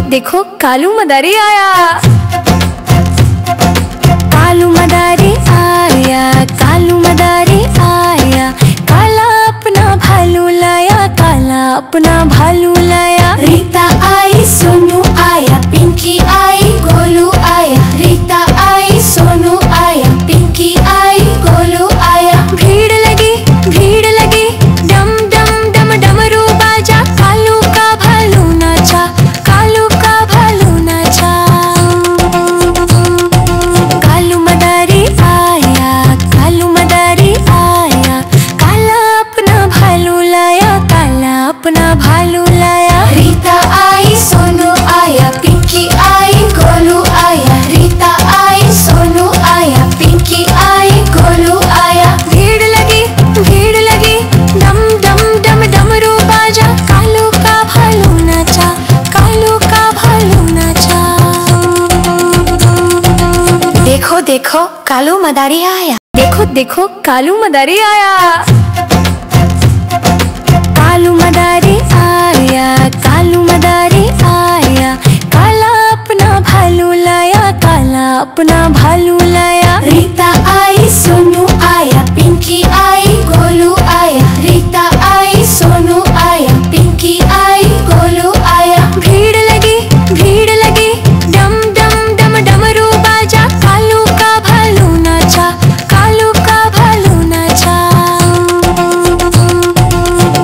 देखो कालू मदारी आया। कालू मदारी आया, कालू मदारी आया, काला अपना भालू लाया, काला अपना भालू लाया। रीता आई, सोनू आया, पिंकी आई, गोलू आया। रीता आई, सोनू आया, पिंकी आई, गोलू आया। भीड़ लगी डम डम डम डमरू बाजा, कालू का भालू नाचा, कालू का भालू नाचा। कालू मदारी आया, कालू मदारी आया, काला अपना भालू लाया, काला अपना भालू लाया। रीता आई, सोनू आया, पिंकी आई, गोलू आया। रीता आई, सोनू आया, पिंकी आई, गोलू आया। भीड़ लगी डम डम डम डमरू बाजा, कालू का भालू नाचा, कालू का भालू नाचा। देखो देखो कालू मदारी आया। देखो देखो कालू मदारी आया। कालू मदारी आया, कालू मदारी आया, काला अपना भालू लाया, काला अपना भालू लाया। रीता आई, सोनू आया, पिंकी आई, गोलू आया। रीता आई, सोनू आया, पिंकी आई, गोलू आया। भीड़ लगी डम डम डम डमरू बाजा, कालू का भालू नाचा, कालू का भालू नाचा।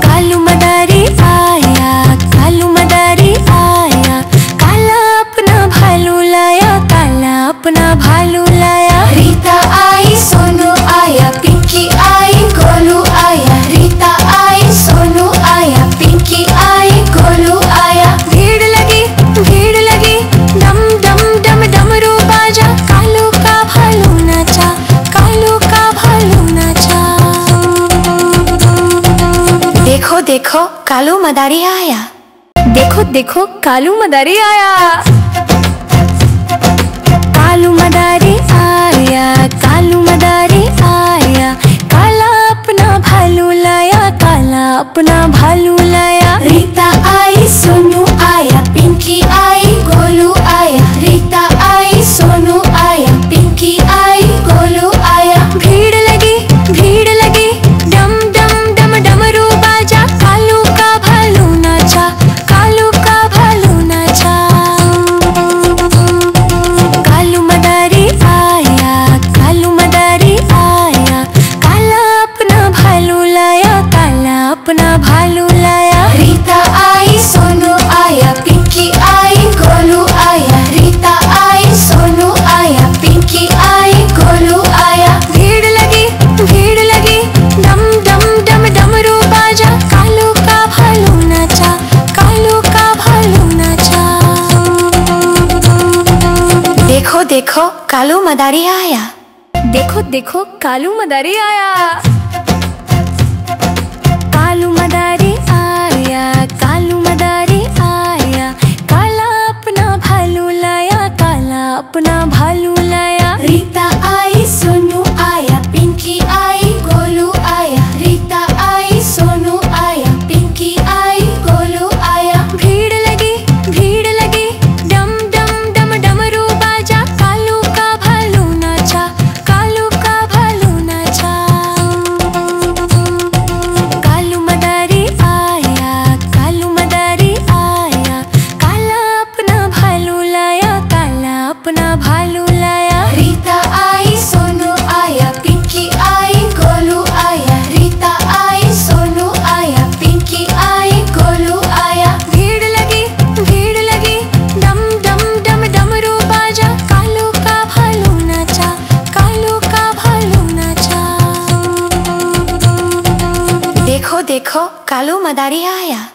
कालू मदारी आया, कालू मदारी आया, काला अपना भालू लाया, काला अपना भालू लाया। रीता आई, सोनू आया, पिंकी आई, गोलू आया। रीता आई, सोनू आया, पिंकी आई, गोलू आया। भीड़ लगी डम डम डम डमरू बाजा, कालू का भालू नाचा, कालू का भालू नाचा। देखो देखो कालू मदारी आया। देखो देखो कालू मदारी आया। कालू मदारी आया, कालू मदारी आया, काला अपना भालू लाया, काला अपना भालू लाया। रीता आई, सोनू आया, पिंकी आई, गोलू आया। रीता आई, सोनू आया, पिंकी आई, गोलू आया। भीड़ लगी डम डम डम डमरू बाजा, कालू का भालू नाचा, कालू का भालू नाचा। कालू मदारी आया, कालू मदारी आया, काला अपना भालू लाया, काला अपना भालू लाया। रीता आई, सोनू आया, पिंकी आई, गोलू आया। रीता आई, सोनू आया, पिंकी आई, गोलू आया। भीड़ लगी डम डम डम डमरू बाजा, कालू का भालू नाचा, कालू का भालू नाचा। देखो देखो कालू मदारी आया। देखो देखो कालू मदारी आया। कालू मदारी आया, कालू मदारी आया, काला अपना भालू लाया, काला अपना भालू लाया। रीता आई, सोनू आया, पिंकी आई, गोलू आया। रीता आई, सोनू आया, पिंकी आई, गोलू आया। भीड़ लगी डम डम डम डमरू बाजा, कालू का भालू नाचा, कालू का भालू नाचा। कालू मदारी आया, कालू मदारी आया, काला अपना भालू लाया, काला अपना भालू लाया। रीता आई, सोनू आया, पिंकी आई, गोलू आया। रीता आई, सोनू आया, पिंकी आई, गोलू आया। भीड़ लगी डम डम डम डमरू बाजा, कालू का भालू नाचा, कालू का भालू नाचा। देखो देखो कालू मदारी आया।